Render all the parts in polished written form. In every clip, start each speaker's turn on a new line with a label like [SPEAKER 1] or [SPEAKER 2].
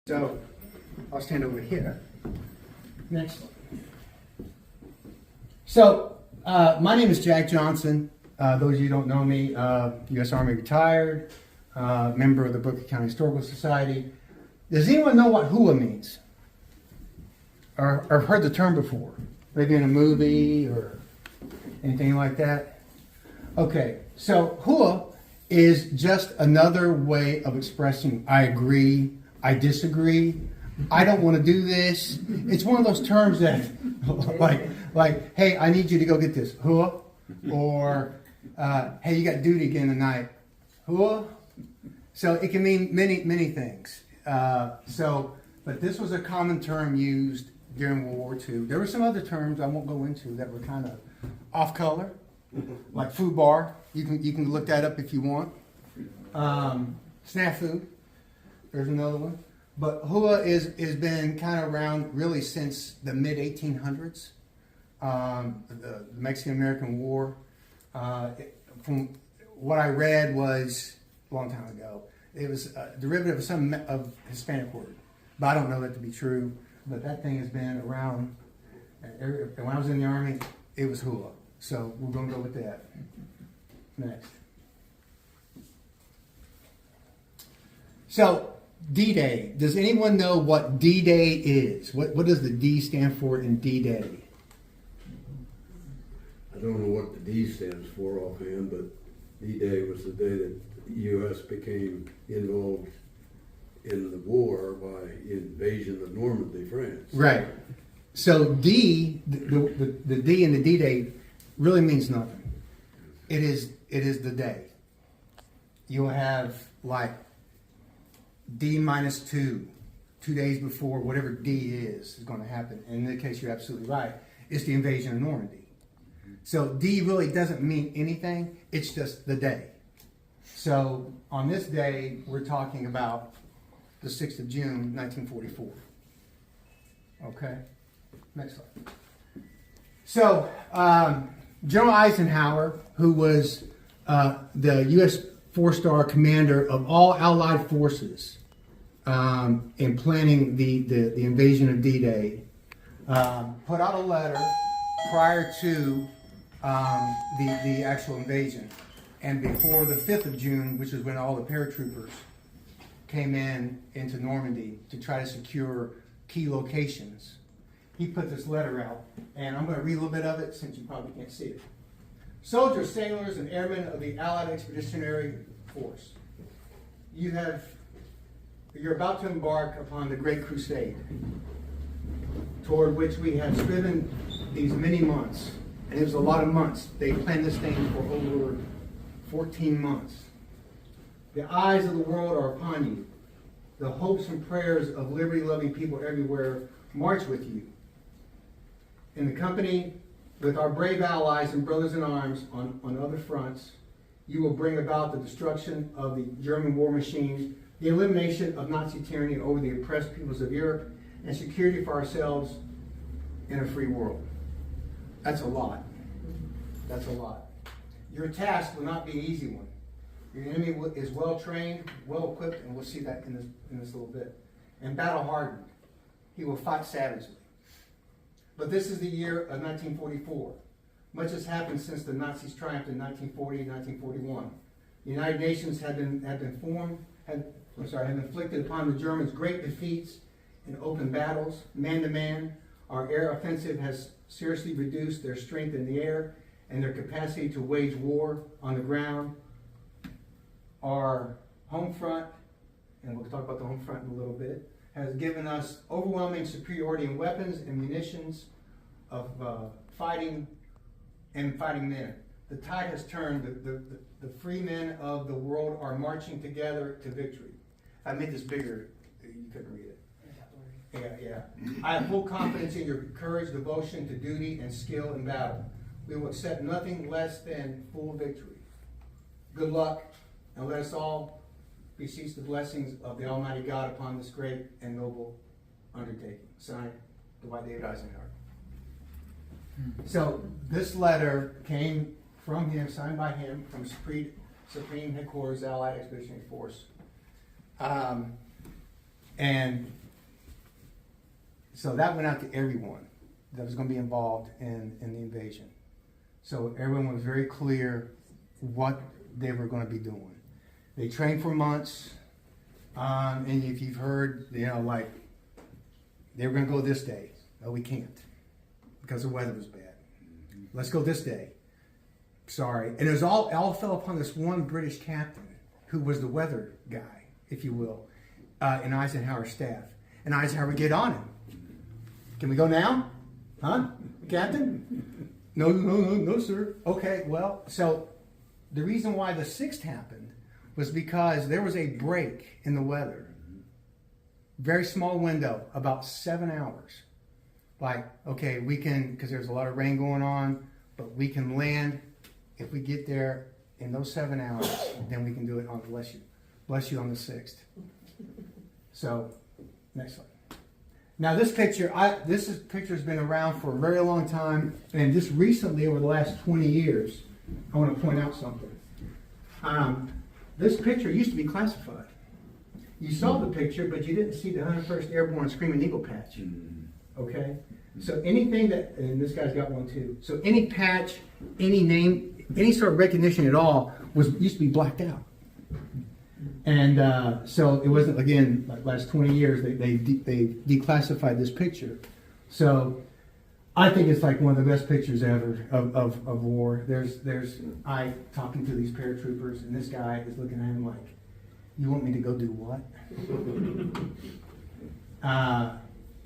[SPEAKER 1] So I'll stand over here. Next one. So my name is Jack Johnson. Those of you who don't know me, U.S. Army retired, member of the Berkeley County Historical Society. Does anyone know what hua means? Or heard the term before? Maybe in a movie or anything like that? Okay, so hua is just another way of expressing I agree, I disagree, I don't want to do this. It's one of those terms that, like, hey, I need you to go get this, hua, or hey, you got duty again tonight, hua. So it can mean many things. But this was a common term used during World War II. There were some other terms I won't go into that were kind of off color, like food bar. You can look that up if you want. Snafu. There's another one. But hua is been kind of around really since the mid 1800s, the Mexican-American War. From what I read was a long time ago. It was a derivative of some of Hispanic word, but I don't know that to be true. But that thing has been around. And when I was in the Army, it was hua. So we're going to go with that. Next. So D-Day. Does anyone know what D-Day is? What does the D stand for in D-Day?
[SPEAKER 2] I don't know what the D stands for offhand, but D-Day was the day that the U.S. became involved in the war by invasion of Normandy, France.
[SPEAKER 1] Right. So D, the D in the D-Day really means nothing. It is the day. You'll have like D-2, 2 days before whatever D is going to happen. And in this case, you're absolutely right. It's the invasion of Normandy. So D really doesn't mean anything. It's just the day. So on this day, we're talking about the 6th of June, 1944. Okay? Next slide. So General Eisenhower, who was the U.S. four-star commander of all Allied forces in planning the invasion of D-Day, put out a letter prior to the actual invasion and before the 5th of June, which is when all the paratroopers came into Normandy to try to secure key locations. He put this letter out, and I'm going to read a little bit of it since you probably can't see it. Soldiers, sailors, and airmen of the Allied Expeditionary Force, you're about to embark upon the Great Crusade, toward which we have striven these many months, and it was a lot of months. They planned this thing for over 14 months. The eyes of the world are upon you. The hopes and prayers of liberty-loving people everywhere march with you. In the company with our brave allies and brothers in arms on other fronts, you will bring about the destruction of the German war machine, the elimination of Nazi tyranny over the oppressed peoples of Europe, and security for ourselves in a free world. That's a lot. That's a lot. Your task will not be an easy one. Your enemy is well trained, well equipped, and we'll see that in this little bit, and battle hardened. He will fight savagely. But this is the year of 1944. Much has happened since the Nazis triumphed in 1940 and 1941. The United Nations have inflicted upon the Germans great defeats in open battles, man to man. Our air offensive has seriously reduced their strength in the air and their capacity to wage war on the ground. Our home front, and we'll talk about the home front in a little bit, has given us overwhelming superiority in weapons and munitions of fighting men. The tide has turned. The free men of the world are marching together to victory. I made this bigger. You couldn't read it. Yeah. I have full confidence in your courage, devotion to duty, and skill in battle. We will accept nothing less than full victory. Good luck, and let us all beseech the blessings of the Almighty God upon this great and noble undertaking. Signed, Dwight David Eisenhower. So this letter came from him, signed by him, from Supreme Headquarters, Allied Expeditionary Force. And so that went out to everyone that was going to be involved in the invasion. So everyone was very clear what they were going to be doing. They trained for months, and if you've heard, like, they were going to go this day. Oh, we can't because the weather was bad. Let's go this day. Sorry. And it was all fell upon this one British captain who was the weather guy, if you will, in Eisenhower's staff. And Eisenhower would get on him. Can we go now? Huh? Captain? No, sir. Okay, well, so the reason why the 6th happened was because there was a break in the weather. Very small window, about 7 hours. Like, okay, we can, because there's a lot of rain going on, but we can land if we get there in those 7 hours, then we can do it on, bless you on the 6th. So, next slide. Now this picture's been around for a very long time, and just recently, over the last 20 years, I want to point out something. This picture used to be classified. You saw the picture, but you didn't see the 101st Airborne Screaming Eagle patch. Okay? So anything that, and this guy's got one too, so any patch, any name, any sort of recognition at all used to be blacked out. And so it wasn't, again, like last 20 years, they declassified this picture. So I think it's like one of the best pictures ever of war. There's I talking to these paratroopers, and this guy is looking at him like, you want me to go do what?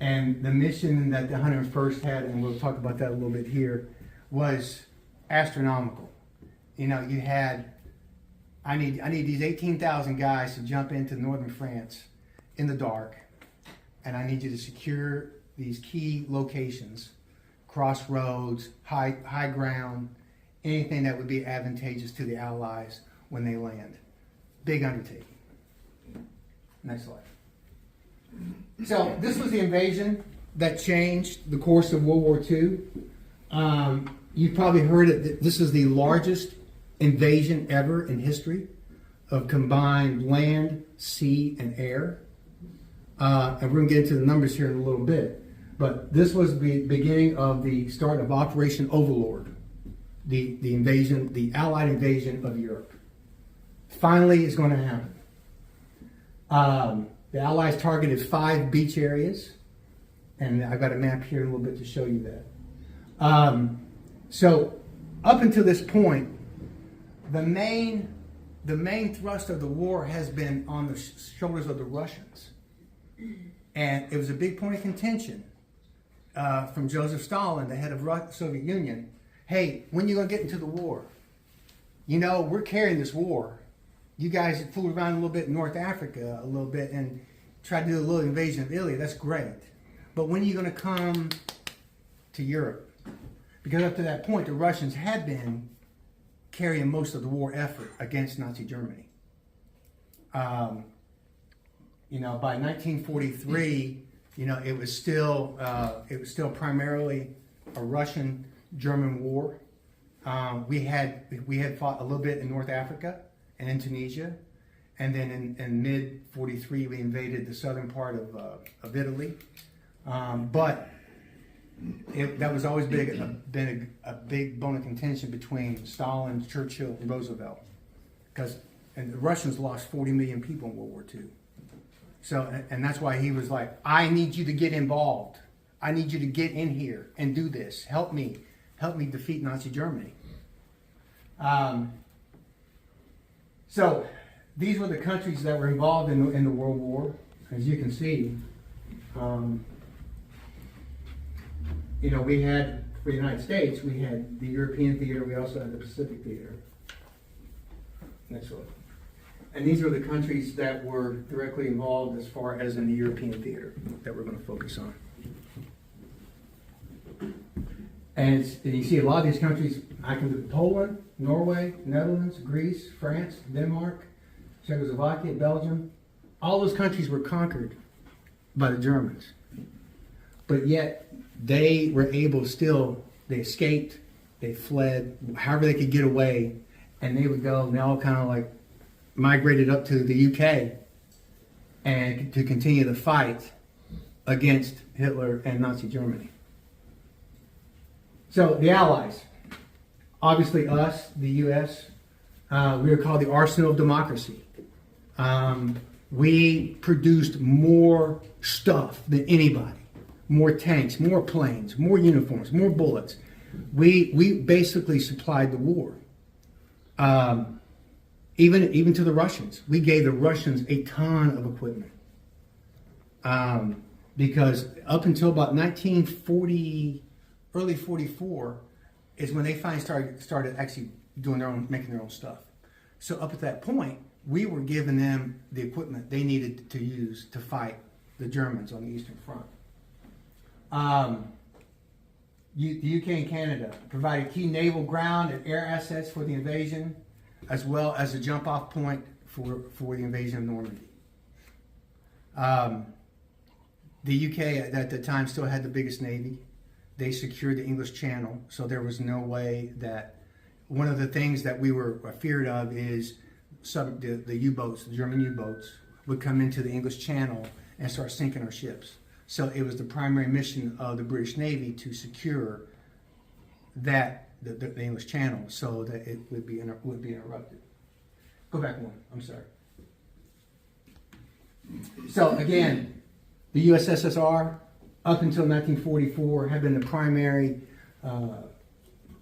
[SPEAKER 1] And the mission that the 101st had, and we'll talk about that a little bit here, was astronomical. You had, I need these 18,000 guys to jump into northern France in the dark, and I need you to secure these key locations, crossroads, high ground, anything that would be advantageous to the Allies when they land. Big undertaking. Next slide. So this was the invasion that changed the course of World War II. You've probably heard it. This is the largest invasion ever in history of combined land, sea, and air. And we're going to get into the numbers here in a little bit. But this was the beginning of the start of Operation Overlord, the invasion, the Allied invasion of Europe. Finally, it's going to happen. The Allies targeted 5 beach areas, and I've got a map here in a little bit to show you that. So up until this point, the main thrust of the war has been on the shoulders of the Russians. And it was a big point of contention from Joseph Stalin, the head of the Soviet Union. Hey, when are you going to get into the war? We're carrying this war. You guys fooled around a little bit in North Africa, a little bit, and tried to do a little invasion of Italy. That's great. But when are you going to come to Europe? Because up to that point, the Russians had been carrying most of the war effort against Nazi Germany. By 1943, it was still primarily a Russian-German war. We had fought a little bit in North Africa and in Tunisia, and then in mid-43 we invaded the southern part of Italy. But that was always been a big bone of contention between Stalin, Churchill, and Roosevelt, and the Russians lost 40 million people in World War II. So, and that's why he was like, I need you to get involved. I need you to get in here and do this. Help me defeat Nazi Germany. So these were the countries that were involved in the World War. As you can see, we had, for the United States, we had the European theater, we also had the Pacific theater. Next one. And these are the countries that were directly involved as far as in the European theater that we're going to focus on. And you see a lot of these countries, I can do Poland, Norway, Netherlands, Greece, France, Denmark, Czechoslovakia, Belgium. All those countries were conquered by the Germans. But yet they were able they escaped, they fled, however they could get away, and they would go, and they all kind of like migrated up to the UK and to continue the fight against Hitler and Nazi Germany. So the Allies, obviously us, the U.S., we are called the arsenal of democracy. We produced more stuff than anybody. More tanks, more planes, more uniforms, more bullets. We basically supplied the war. Even to the Russians. We gave the Russians a ton of equipment. Because up until about 1940, early 44, is when they finally started actually making their own stuff. So up at that point, we were giving them the equipment they needed to use to fight the Germans on the Eastern Front. The UK and Canada provided key naval ground and air assets for the invasion, as well as a jump-off point for the invasion of Normandy. The UK at the time still had the biggest navy. They secured the English Channel, so there was no way that... One of the things that we were feared of is the U-boats, the German U-boats, would come into the English Channel and start sinking our ships. So it was the primary mission of the British Navy to secure that the English Channel so that it would be interrupted. Go back one. I'm sorry. So again, the USSR up until 1944 had been the primary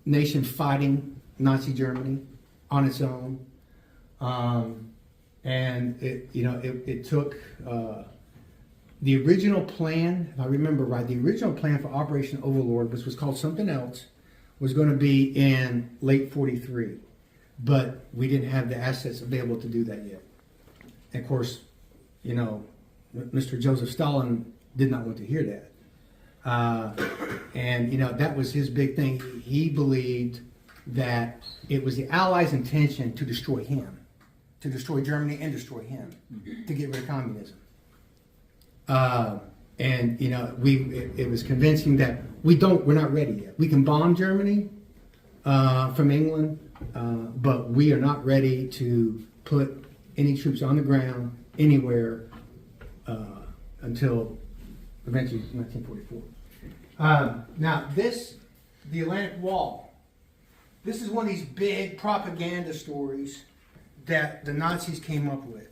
[SPEAKER 1] nation fighting Nazi Germany on its own, and it took. The original plan, if I remember right, the original plan for Operation Overlord, which was called something else, was going to be in late 43. But we didn't have the assets available to do that yet. And of course, Mr. Joseph Stalin did not want to hear that. And that was his big thing. He believed that it was the Allies' intention to destroy him, to destroy Germany and destroy him, to get rid of communism. It was convincing that we're not ready yet. We can bomb Germany from England, but we are not ready to put any troops on the ground anywhere until eventually 1944. Now the Atlantic Wall, this is one of these big propaganda stories that the Nazis came up with.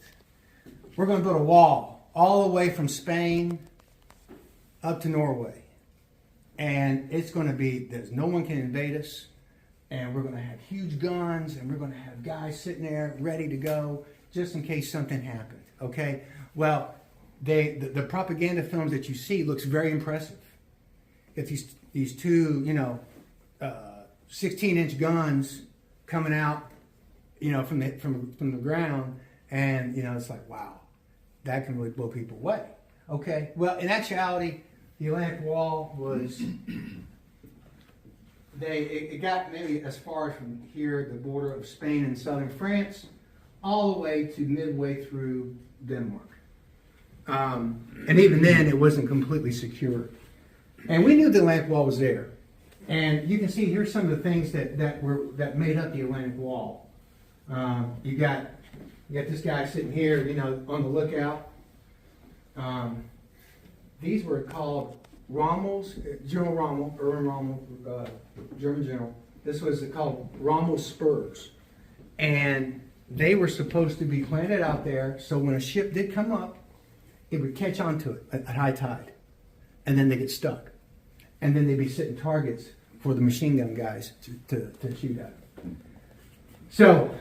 [SPEAKER 1] We're going to build a wall all the way from Spain up to Norway. And it's going to be, no one can invade us. And we're going to have huge guns, and we're going to have guys sitting there ready to go just in case something happened. Okay? Well, the propaganda films that you see looks very impressive. If these two, 16-inch guns coming out, from the ground, and it's like, wow, that can really blow people away. Okay, well, in actuality, the Atlantic Wall was it got maybe as far as from here, the border of Spain and southern France, all the way to midway through Denmark. And even then, it wasn't completely secure. And we knew the Atlantic Wall was there. And you can see here's some of the things that made up the Atlantic Wall. You got this guy sitting here, on the lookout. These were called Rommel's, General Rommel, Erwin Rommel, German general. This was called Rommel's spurs. And they were supposed to be planted out there so when a ship did come up, it would catch onto it at high tide. And then they get stuck. And then they'd be setting targets for the machine gun guys to shoot at. So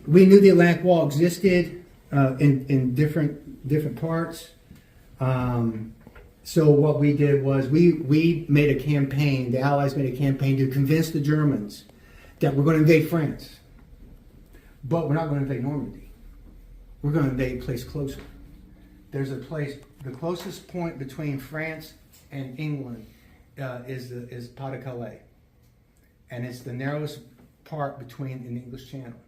[SPEAKER 1] we knew the Atlantic Wall existed in different parts. So what we did was we made a campaign. The Allies made a campaign to convince the Germans that we're going to invade France, but we're not going to invade Normandy. We're going to invade a place closer. There's a place. The closest point between France and England is Pas-de-Calais, and it's the narrowest part in the English Channel.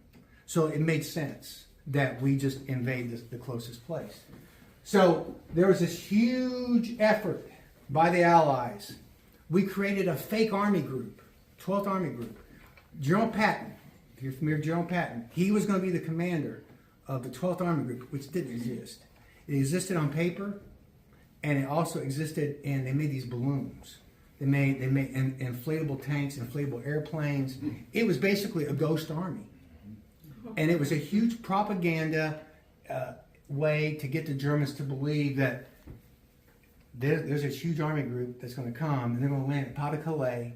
[SPEAKER 1] So it made sense that we just invade the closest place. So there was this huge effort by the Allies. We created a fake army group, 12th Army Group. General Patton, if you're familiar with General Patton, he was going to be the commander of the 12th Army Group, which didn't exist. It existed on paper, and it also existed, and they made these balloons. They made inflatable tanks, inflatable airplanes. It was basically a ghost army. And it was a huge propaganda way to get the Germans to believe that there's a huge army group that's going to come, and they're going to land at Pas-de-Calais,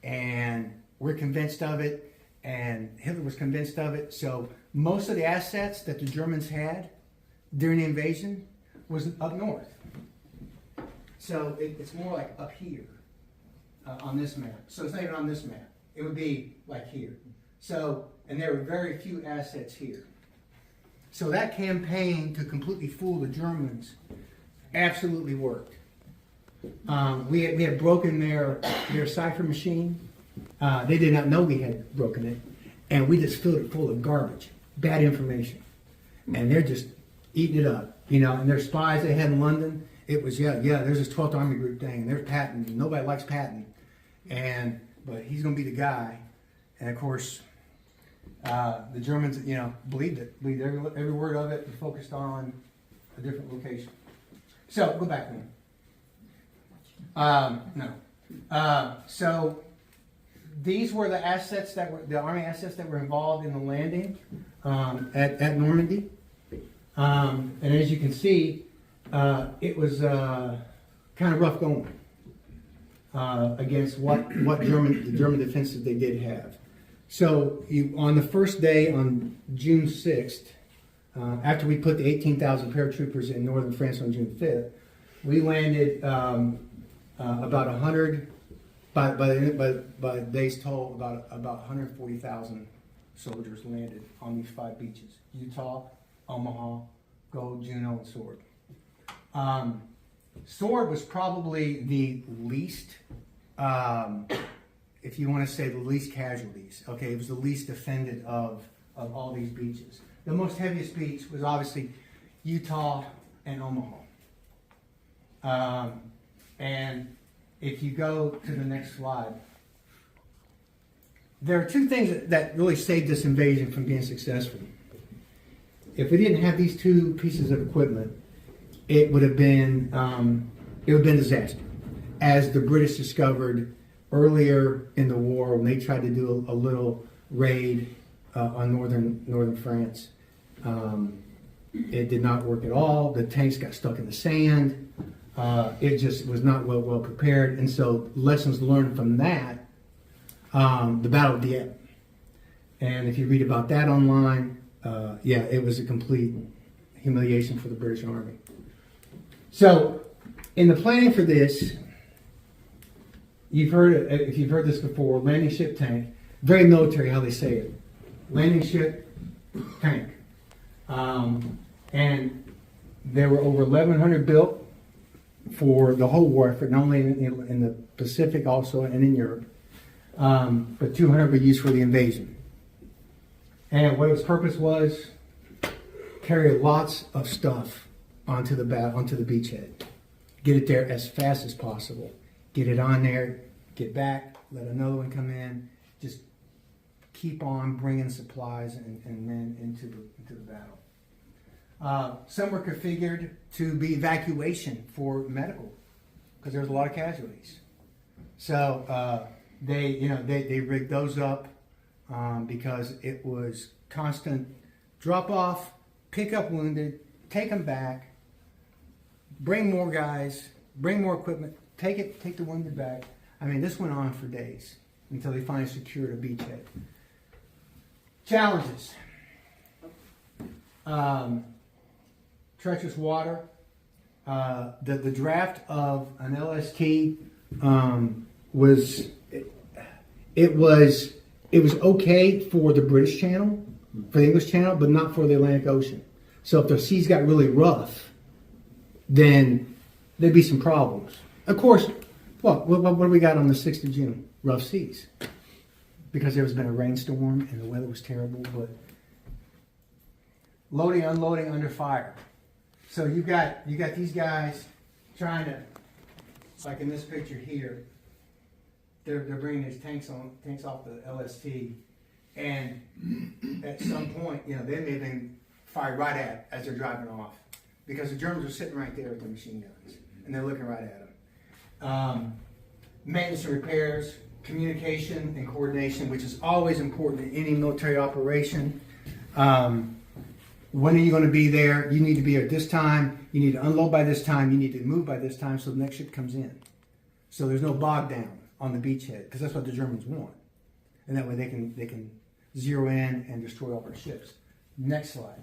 [SPEAKER 1] and we're convinced of it, and Hitler was convinced of it. So most of the assets that the Germans had during the invasion was up north. So it's more like up here on this map. So it's not even on this map. It would be like here. So, and there were very few assets here. So that campaign to completely fool the Germans absolutely worked. We had broken their cipher machine. They did not know we had broken it, and we just filled it full of garbage, bad information, and they're just eating it up, you know. And their spies they had in London, it was there's this 12th Army Group thing, and there's Patton. Nobody likes Patton, but he's going to be the guy. And of course, the Germans, you know, believed every word of it, and focused on a different location. So go back one. So these were the assets that were the army assets that were involved in the landing at Normandy. And as you can see, it was kind of rough going against what the German defenses they did have. So on the first day, on June 6th, after we put the 18,000 paratroopers in northern France on June 5th, we landed about 100. By days told, about 140,000 soldiers landed on these 5 beaches: Utah, Omaha, Gold, Juno, and Sword. Sword was probably the least, if you want to say the least casualties. Okay, it was the least defended of all these beaches. The most heaviest beach was obviously Utah and Omaha. And if you go to the next slide, there are 2 things that really saved this invasion from being successful. If we didn't have these 2 pieces of equipment, it would have been disaster. As the British discovered earlier in the war, when they tried to do a little raid on northern France, it did not work at all. The tanks got stuck in the sand. It just was not well prepared, and so lessons learned from that. The Battle of Dieppe, and if you read about that online, it was a complete humiliation for the British Army. So, in the planning for this, if you've heard this before, landing ship tank, very military how they say it, landing ship tank, and there were over 1,100 built for the whole war effort, not only in the Pacific also and in Europe, but 200 were used for the invasion. And what its purpose was, carry lots of stuff onto the beachhead. Get it there as fast as possible. Get it on there, get back, let another one come in, just keep on bringing supplies and men into the battle. Some were configured to be evacuation for medical, because there was a lot of casualties. So they rigged those up because it was constant drop off, pick up wounded, take them back, bring more guys, bring more equipment, take the wounded back. I mean, this went on for days until they finally secured a beachhead. Challenges. Treacherous water. The draft of an LST was okay for the British Channel, for the English Channel, but not for the Atlantic Ocean. So if the seas got really rough, then there'd be some problems. Of course, what do we got on the 6th of June? Rough seas. Because there has been a rainstorm and the weather was terrible, but loading, unloading under fire. So you got these guys trying to, like in this picture here, they're bringing these tanks off the LST, and at some point, they may have been fired right at as they're driving off, because the Germans are sitting right there with their machine guns, and they're looking right at them. Maintenance and repairs, communication and coordination, which is always important in any military operation. When are you going to be there? You need to be there at this time. You need to unload by this time. You need to move by this time so the next ship comes in. So there's no bog down on the beachhead, because that's what the Germans want. And that way they can zero in and destroy all their ships. Next slide.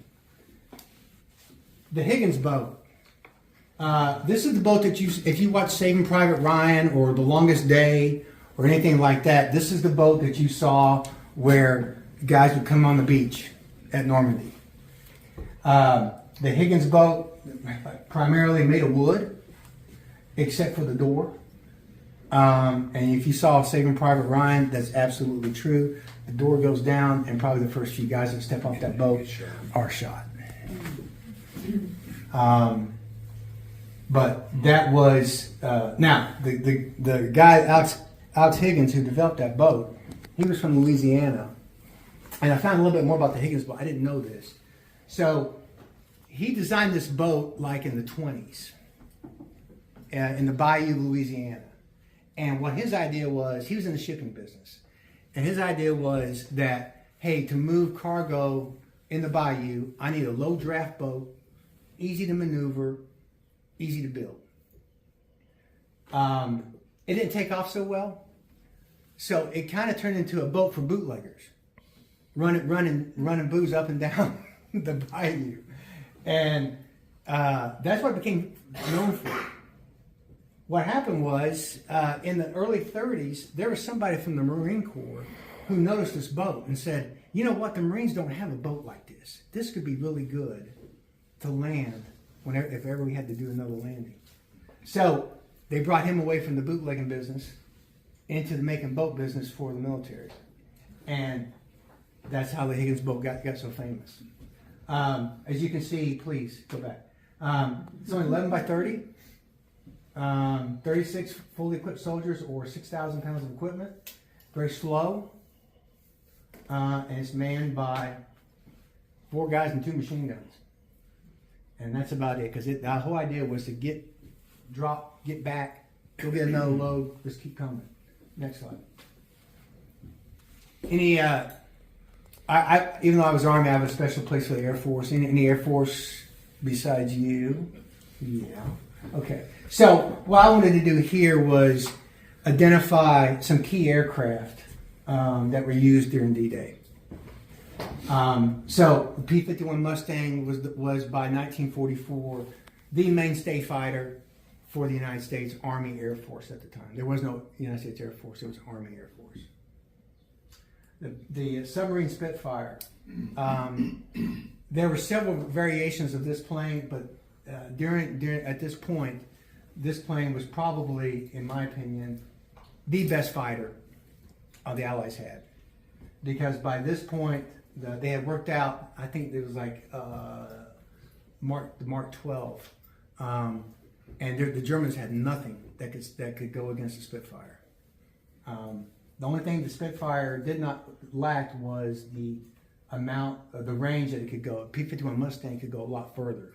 [SPEAKER 1] The Higgins boat. This is the boat that if you watch Saving Private Ryan or The Longest Day or anything like that, this is the boat that you saw where guys would come on the beach at Normandy. The Higgins boat, primarily made of wood, except for the door. And if you saw Saving Private Ryan, that's absolutely true. The door goes down, and probably the first few guys that step off that boat are shot. But that was now the guy Alex Higgins, who developed that boat. He was from Louisiana, and I found a little bit more about the Higgins boat. I didn't know this. So he designed this boat like in the 20s in the Bayou, Louisiana. And what his idea was, he was in the shipping business. And his idea was that, hey, to move cargo in the Bayou, I need a low draft boat, easy to maneuver, easy to build. It didn't take off so well. So it kind of turned into a boat for bootleggers, running booze up and down the Bayou. And that's what it became known for. What happened was, in the early 30s, there was somebody from the Marine Corps who noticed this boat and said, you know what, the Marines don't have a boat like this. This could be really good to land if ever we had to do another landing. So they brought him away from the bootlegging business into the making boat business for the military. And that's how the Higgins boat got so famous. As you can see, please go back. It's only 11 by 30. 36 fully equipped soldiers or 6,000 pounds of equipment. Very slow. And it's manned by 4 guys and 2 machine guns. And that's about it, because the whole idea was to get back, go get another load, just keep coming. Next slide. Any, even though I was Army, I have a special place for the Air Force. Any Air Force besides you? Yeah. Okay. So what I wanted to do here was identify some key aircraft that were used during D-Day. So the P-51 Mustang was by 1944 the mainstay fighter for the United States Army Air Force at the time. There was no United States Air Force; it was Army Air Force. The submarine Spitfire. There were several variations of this plane, but at this point, this plane was probably, in my opinion, the best fighter the Allies had, because by this point they had worked out. I think it was like the Mark 12, and the Germans had nothing that could go against the Spitfire. The only thing the Spitfire did not lack was the amount of the range that it could go. A P-51 Mustang could go a lot further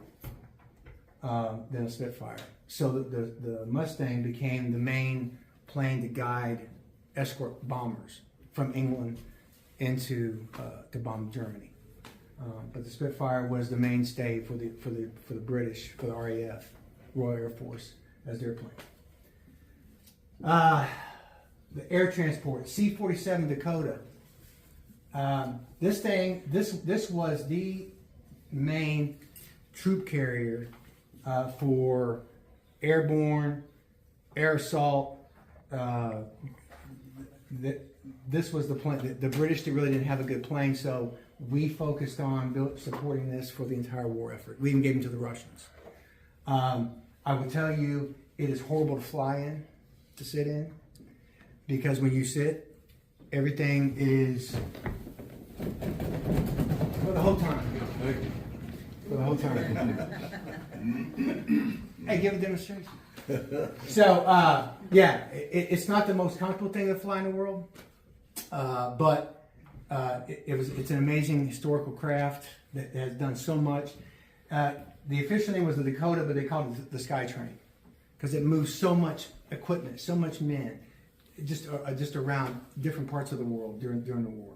[SPEAKER 1] than a Spitfire. So the Mustang became the main plane to guide escort bombers from England into to bomb Germany. But the Spitfire was the mainstay for the British, for the RAF, Royal Air Force, as their plane. The air transport, C-47 Dakota. This was the main troop carrier for airborne, air assault. This was the plane. The British really didn't have a good plane, so we focused on supporting this for the entire war effort. We even gave them to the Russians. I will tell you, it is horrible to fly in, to sit in, because when you sit, everything is for the whole time. For the whole time. Hey, give a demonstration. So, it's not the most comfortable thing to fly in the world, but it's an amazing historical craft that has done so much. The official name was the Dakota, but they called it the Sky Train because it moved so much equipment, so much men, just around different parts of the world during the war.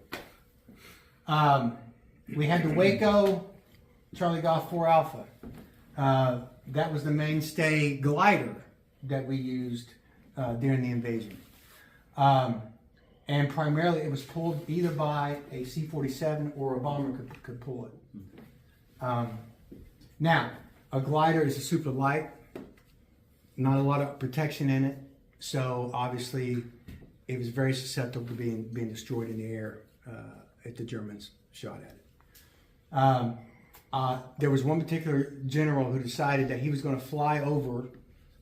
[SPEAKER 1] We had the Waco Charlie Golf 4 Alpha. That was the mainstay glider that we used during the invasion. And primarily it was pulled either by a C-47 or a bomber could pull it. Now, a glider is a super light, not a lot of protection in it, so obviously it was very susceptible to being destroyed in the air if the Germans shot at it. There was one particular general who decided that he was going to fly over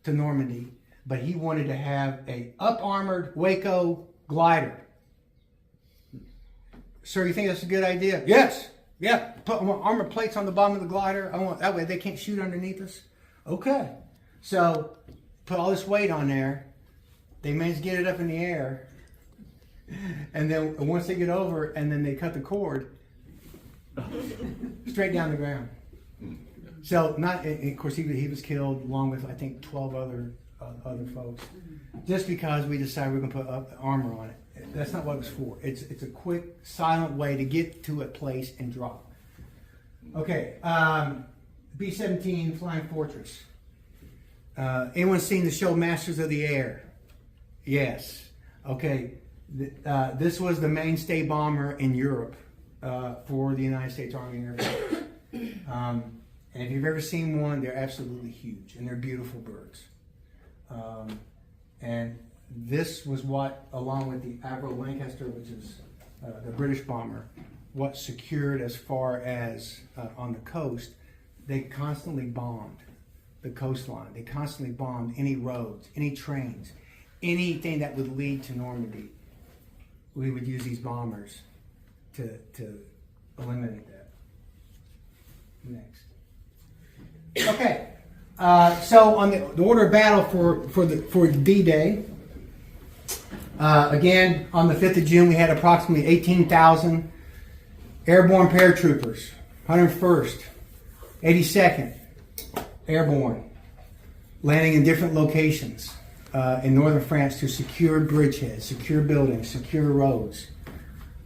[SPEAKER 1] to Normandy, but he wanted to have a up-armored Waco glider. Sir, you think that's a good idea? Yes. Yeah. Put armor plates on the bottom of the glider. That way they can't shoot underneath us. Okay. So put all this weight on there. They managed to get it up in the air. And then once they get over and then they cut the cord, straight down the ground. So of course he was killed along with I think 12 other folks, just because we decided we were going to put armor on it. That's not what it was for. It's a quick, silent way to get to a place and drop. Okay, B-17 Flying Fortress. Anyone seen the show Masters of the Air? Yes. Okay, this was the mainstay bomber in Europe for the United States Army and Air Force. And if you've ever seen one, they're absolutely huge and they're beautiful birds. And this was what, along with the Avro Lancaster, which is the British bomber, what secured as far as on the coast. They constantly bombed the coastline. They constantly bombed any roads, any trains, anything that would lead to Normandy. We would use these bombers to eliminate that. Next. Okay. So on the order of battle for D-Day, again on the 5th of June we had approximately 18,000 airborne paratroopers, 101st, 82nd Airborne, landing in different locations in northern France to secure bridgeheads, secure buildings, secure roads.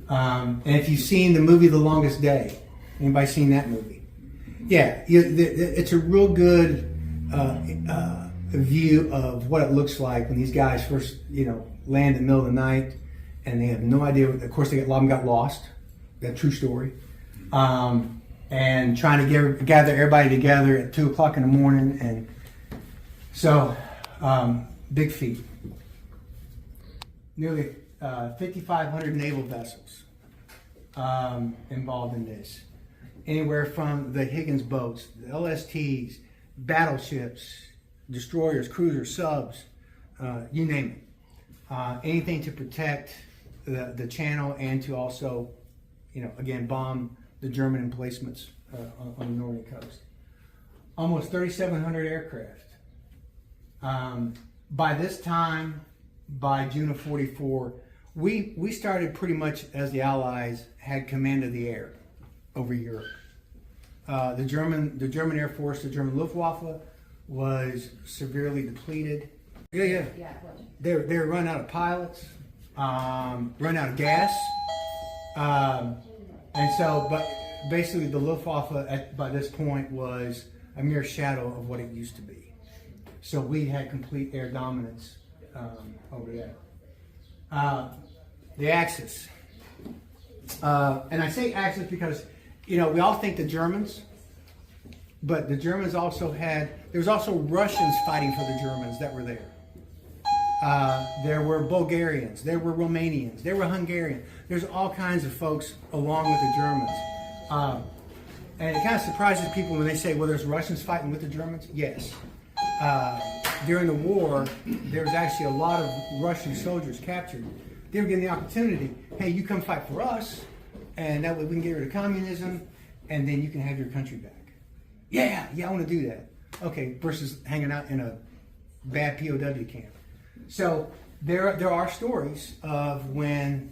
[SPEAKER 1] And if you've seen the movie The Longest Day, anybody seen that movie? Yeah, it's a real good view of what it looks like when these guys first, land in the middle of the night, and they have no idea. Of course, a lot of them got lost. That's a true story. And trying to gather everybody together at 2 o'clock in the morning, and so big feat. Nearly 5,500 naval vessels involved in this. Anywhere from the Higgins boats, the LSTs, battleships, destroyers, cruisers, subs, you name it. Anything to protect the channel and to also, again, bomb the German emplacements on the northern coast. Almost 3,700 aircraft. By this time, by June of '44, we started pretty much as the Allies had command of the air over Europe. The German Air Force, the German Luftwaffe, was severely depleted. Yeah. They're run out of pilots, run out of gas, and so, but basically the Luftwaffe by this point was a mere shadow of what it used to be. So we had complete air dominance over there. The Axis, and I say Axis because we all think the Germans, but the Germans also there was also Russians fighting for the Germans that were there. There were Bulgarians, there were Romanians, there were Hungarians. There's all kinds of folks along with the Germans. And it kind of surprises people when they say, well, there's Russians fighting with the Germans. Yes. During the war, there was actually a lot of Russian soldiers captured. They were given the opportunity, hey, you come fight for us, and that way we can get rid of communism, and then you can have your country back. Yeah, I want to do that. Okay, versus hanging out in a bad POW camp. So there are stories of when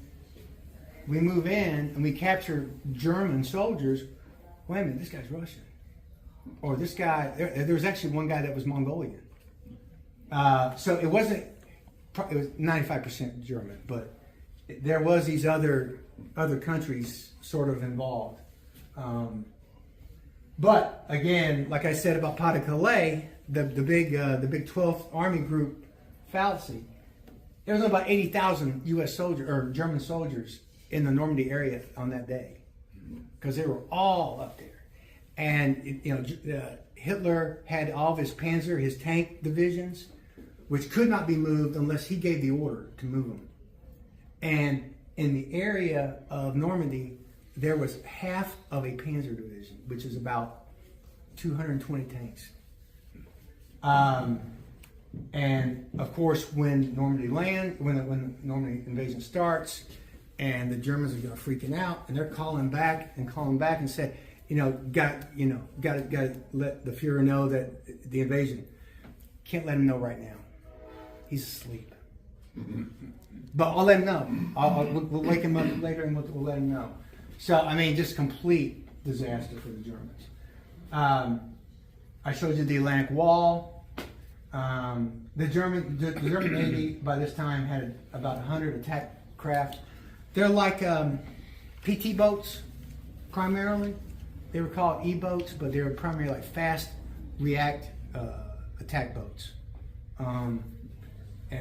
[SPEAKER 1] we move in and we capture German soldiers. Wait a minute, this guy's Russian. or this guy. There was actually one guy that was Mongolian. So it wasn't. It was 95% German, but there was these other countries sort of involved. But again, like I said about Pas de Calais, the big 12th Army Group fallacy. There was about 80,000 U.S. soldiers or German soldiers in the Normandy area on that day, because they were all up there. And Hitler had all of his Panzer, his tank divisions, which could not be moved unless he gave the order to move them. And in the area of Normandy, there was half of a Panzer division, which is about 220 tanks. And of course, when Normandy when the Normandy invasion starts, and the Germans are freaking out, and they're calling back and say, got to let the Fuhrer know that the invasion. Can't let him know right now. He's asleep. But I'll let him know. We'll wake him up later, and we'll let him know. So I mean, just complete disaster for the Germans. I showed you the Atlantic Wall. The German Navy by this time had about 100 attack craft. They're like PT boats, primarily. They were called E-boats, but they were primarily like fast react attack boats.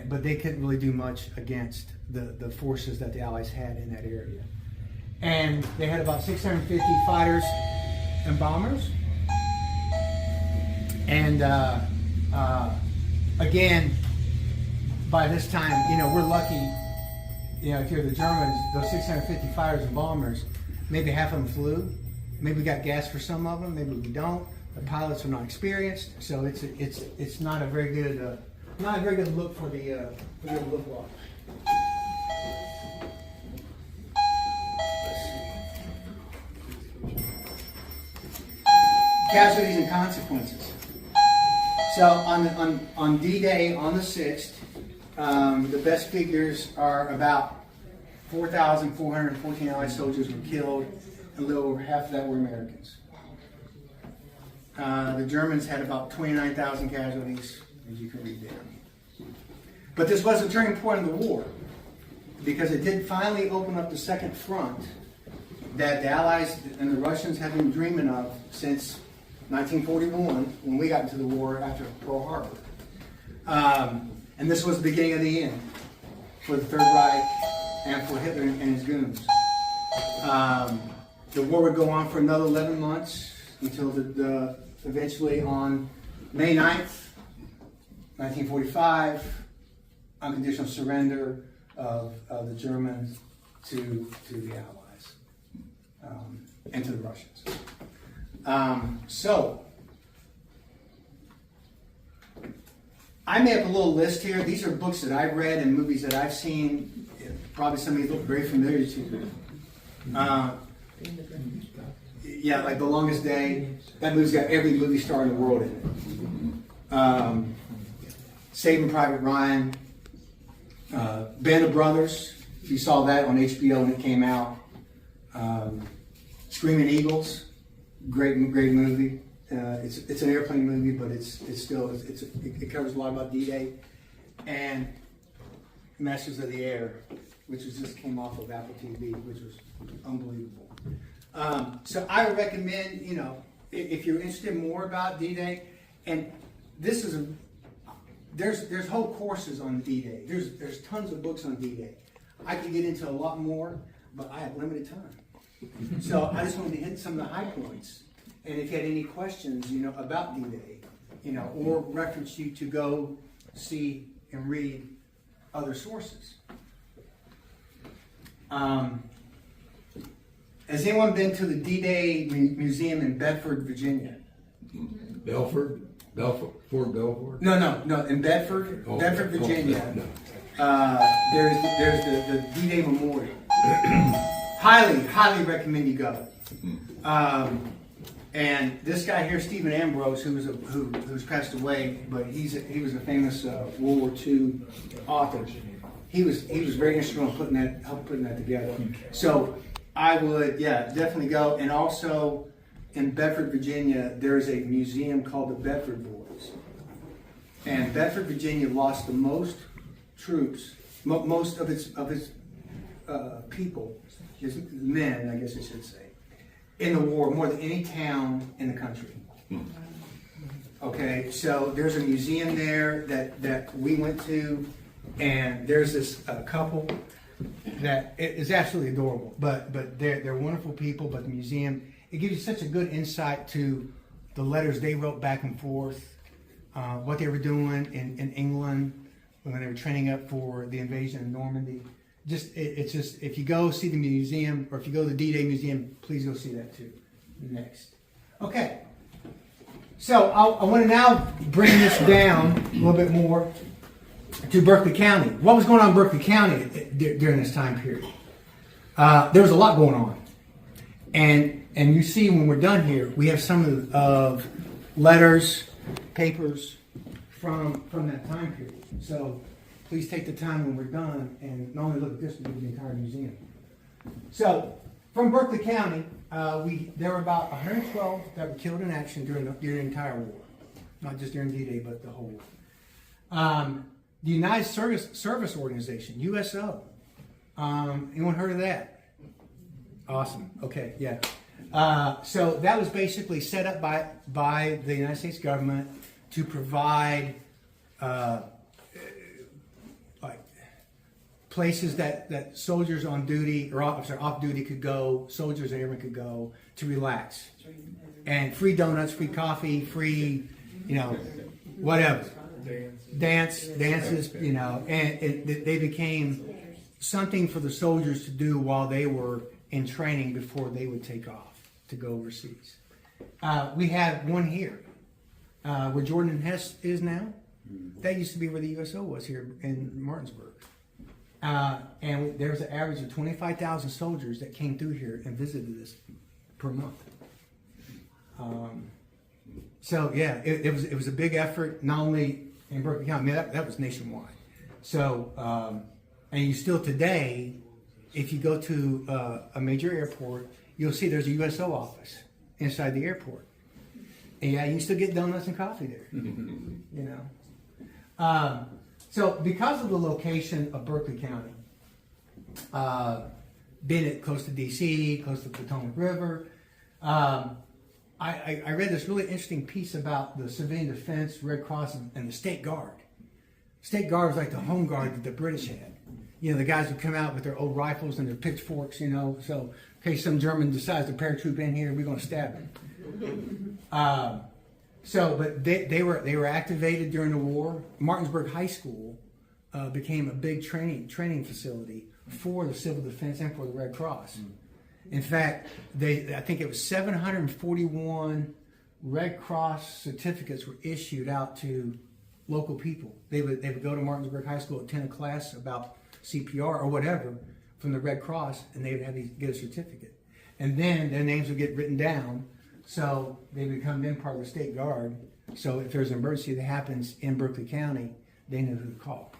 [SPEAKER 1] But they couldn't really do much against the forces that the Allies had in that area. And they had about 650 fighters and bombers. And again, by this time, we're lucky. If you're the Germans, those 650 fighters and bombers, maybe half of them flew. Maybe we got gas for some of them. Maybe we don't. The pilots are not experienced, so it's not a very good look for the Luftwaffe. Casualties and consequences. So on D-Day on the 6th, the best figures are about 4,414 Allied soldiers were killed, and a little over half of that were Americans. The Germans had about 29,000 casualties, as you can read there. But this was a turning point in the war, because it did finally open up the second front that the Allies and the Russians had been dreaming of since 1941, when we got into the war after Pearl Harbor. And this was the beginning of the end for the Third Reich and for Hitler and his goons. The war would go on for another 11 months until eventually on May 9th, 1945, unconditional surrender of the Germans to the Allies and to the Russians. So, I made up a little list here. These are books that I've read and movies that I've seen. Probably some of these look very familiar to you. Yeah, like The Longest Day. That movie's got every movie star in the world in it. Saving Private Ryan. Band of Brothers. If you saw that on HBO when it came out. Screaming Eagles. Great movie. It's an airplane movie, but it covers a lot about D-Day. And Masters of the Air, which just came off of Apple TV, which was unbelievable. So I would recommend, if you're interested more about D-Day, and this is there's whole courses on D-Day. There's tons of books on D-Day. I could get into a lot more, but I have limited time. So I just wanted to hit some of the high points. And if you had any questions, about D-Day, or reference you to go see and read other sources. Has anyone been to the D-Day Museum in Bedford, Virginia?
[SPEAKER 2] Fort Belfort?
[SPEAKER 1] No, in Bedford, Virginia. There's the D-Day Memorial. Highly recommend you go. And this guy here, Stephen Ambrose, who's passed away, but he was a famous World War II author. He was very instrumental in putting that together. So I would definitely go. And also, in Bedford, Virginia, there's a museum called the Bedford Boys. And Bedford, Virginia lost the most troops, most of its people, his men, I guess I should say, in the war, more than any town in the country. Okay, so there's a museum there that we went to, and there's this couple that is absolutely adorable. But they're wonderful people. But the museum, it gives you such a good insight to the letters they wrote back and forth, what they were doing in England when they were training up for the invasion of Normandy. It's just if you go see the museum, or if you go to the D-Day Museum, please go see that too. Next, okay. So I want to now bring this down a little bit more to Berkeley County. What was going on in Berkeley County during this time period? There was a lot going on, and you see when we're done here, we have some of letters, papers from that time period. So please take the time when we're done and not only look at this, but look at the entire museum. So from Berkeley County, there were about 112 that were killed in action during the entire war, not just during D-Day, but the whole war. The United Service Organization, USO. Anyone heard of that? Awesome. Okay, yeah. So that was basically set up by the United States government to provide like places that soldiers on duty or off duty could go, soldiers and airmen could go to relax, and free donuts, free coffee, free, whatever. Dances, and they became something for the soldiers to do while they were in training before they would take off to go overseas. We have one here, where Jordan and Hess is now. That used to be where the USO was here in Martinsburg. And there was an average of 25,000 soldiers that came through here and visited us per month. So yeah, it was a big effort, not only in Berkeley County. I mean, that was nationwide. So, and you still today, if you go to a major airport, you'll see there's a USO office inside the airport. And yeah, you can still get donuts and coffee there. So because of the location of Berkeley County, being it close to DC, close to the Potomac River, I read this really interesting piece about the civilian defense, Red Cross, and the State Guard. State Guard was like the home guard that the British had. The guys would come out with their old rifles and their pitchforks, so in case some German decides to paratroop in here, we're going to stab him. But they were activated during the war. Martinsburg High School became a big training facility for the civil defense and for the Red Cross. In fact, I think it was 741 Red Cross certificates were issued out to local people. They would go to Martinsburg High School, attend a class about CPR or whatever from the Red Cross, and they would have to get a certificate. And then their names would get written down, so they would become then part of the State Guard. So if there's an emergency that happens in Berkeley County, they know who to call.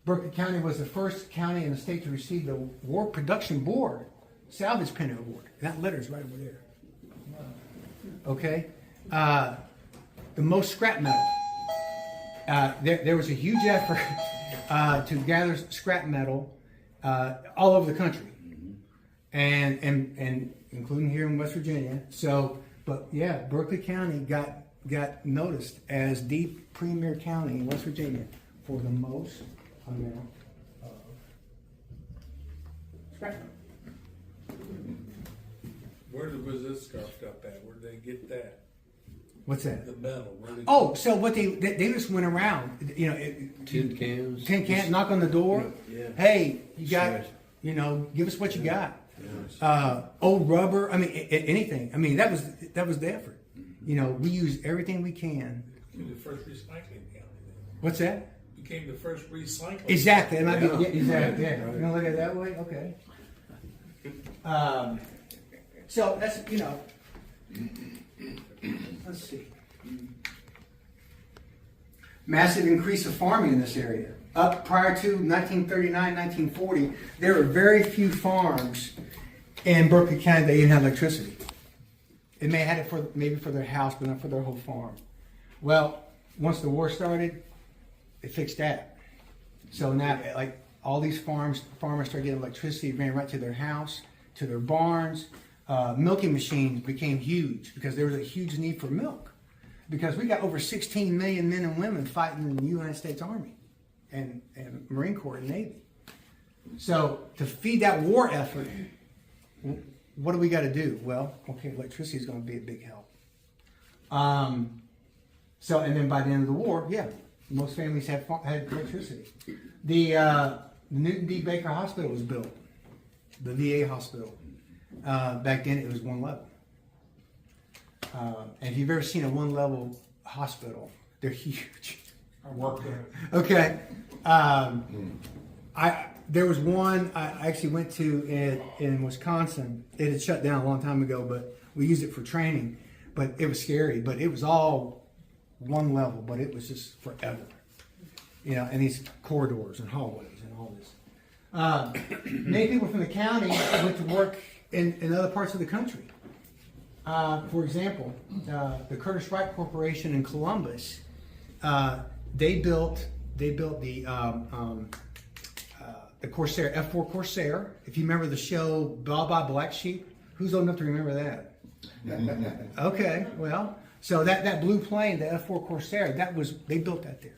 [SPEAKER 1] Berkeley County was the first county in the state to receive the War Production Board Salvage Pennant Award. That letter's right over there. Okay. The most scrap metal. There was a huge effort to gather scrap metal all over the country, and including here in West Virginia. So, but yeah, Berkeley County got noticed as the premier county in West Virginia for the most amount of scrap metal.
[SPEAKER 3] Where was this stuff up at? Where did they get that?
[SPEAKER 1] What's that?
[SPEAKER 3] The metal.
[SPEAKER 1] So what they just went around,
[SPEAKER 2] Tin cans.
[SPEAKER 1] Knock on the door.
[SPEAKER 2] Yeah.
[SPEAKER 1] Hey, you got,
[SPEAKER 2] Right.
[SPEAKER 1] give us what you got.
[SPEAKER 2] Yes.
[SPEAKER 1] Old rubber. I mean, anything. I mean, that was the effort. We use everything we can.
[SPEAKER 3] Became the first recycling county.
[SPEAKER 1] What's that?
[SPEAKER 3] Became the first recycling.
[SPEAKER 1] Exactly. It might be,
[SPEAKER 2] Yeah.
[SPEAKER 1] exactly. Yeah.
[SPEAKER 2] Right.
[SPEAKER 1] You want to look at it that way? Okay. So that's Let's see. Massive increase of farming in this area. Up prior to 1939, 1940, there were very few farms In Berkeley County, they didn't have electricity. It may have had it maybe for their house, but not for their whole farm. Well, once the war started, it fixed that. So now, like, all these farmers started getting electricity, ran right to their house, to their barns. Milking machines became huge because there was a huge need for milk. Because we got over 16 million men and women fighting in the United States Army and Marine Corps and Navy. So to feed that war effort, what do we got to do? Well, okay, electricity is going to be a big help. So, and then by the end of the war, yeah, most families had electricity. The Newton D. Baker Hospital was built, the VA hospital. Back then, it was one level. And if you've ever seen a one-level hospital, they're huge.
[SPEAKER 3] I worked there.
[SPEAKER 1] Okay. There was one I actually went to in Wisconsin. It had shut down a long time ago, but we used it for training. But it was scary. But it was all one level, but it was just forever. You know, and these corridors and hallways and all this. Many people from the county went to work in other parts of the country. For example, the Curtiss-Wright Corporation in Columbus, they built the Corsair, F-4 Corsair. If you remember the show Baa Black Sheep, who's old enough to remember that? Okay, well, so that blue plane, the F-4 Corsair, they built that there.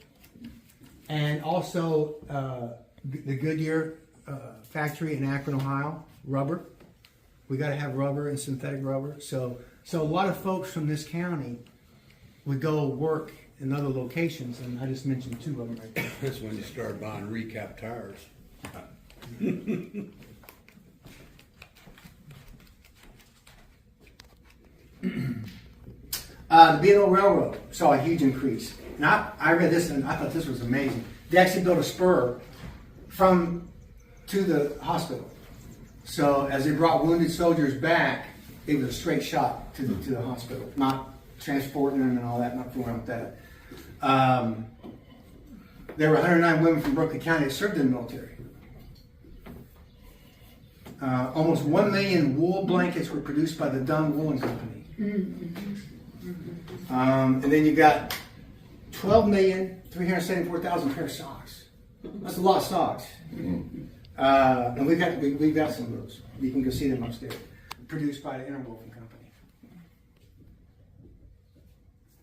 [SPEAKER 1] And also the Goodyear factory in Akron, Ohio, rubber. We got to have rubber and synthetic rubber. So a lot of folks from this county would go work in other locations, and I just mentioned two of them right there.
[SPEAKER 4] That's when you start buying recap tires.
[SPEAKER 1] The B&O Railroad saw a huge increase. Now, I read this and I thought this was amazing. They actually built a spur to the hospital. So as they brought wounded soldiers back, it was a straight shot to the hospital, not transporting them and all that, not fooling with that. There were 109 women from Berkeley County that served in the military. Almost 1 million wool blankets were produced by the Dunn Woolen Company. And then you got 12,374,000 pair of socks. That's a lot of socks. And we've got some of those. You can go see them upstairs. Produced by the Interwoven Company.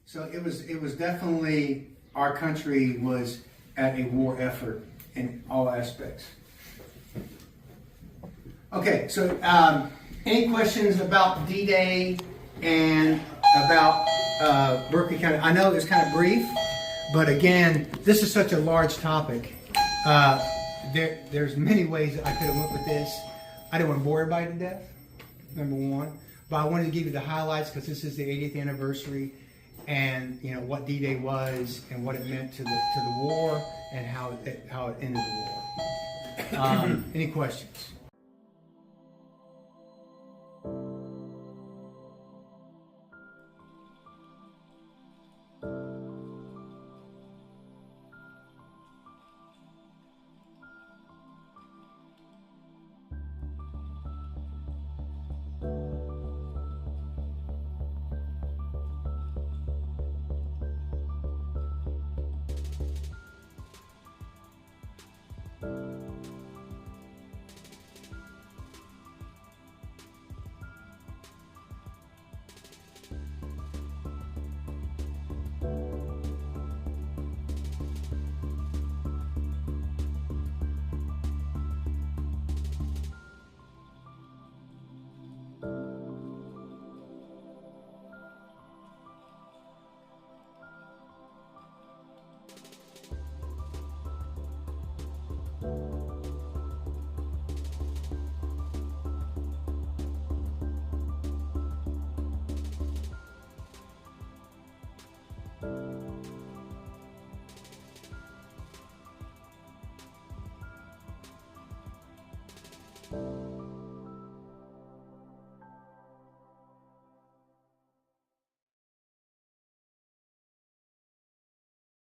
[SPEAKER 1] So it was definitely, our country was at a war effort in all aspects. Okay, so any questions about D-Day and about Berkeley County? I know it's kind of brief, but again, this is such a large topic. There's many ways that I could have went with this. I didn't want to bore everybody to death, number one. But I wanted to give you the highlights because this is the 80th anniversary, and you know what D-Day was and what it meant to the war and how it ended the war. Any questions?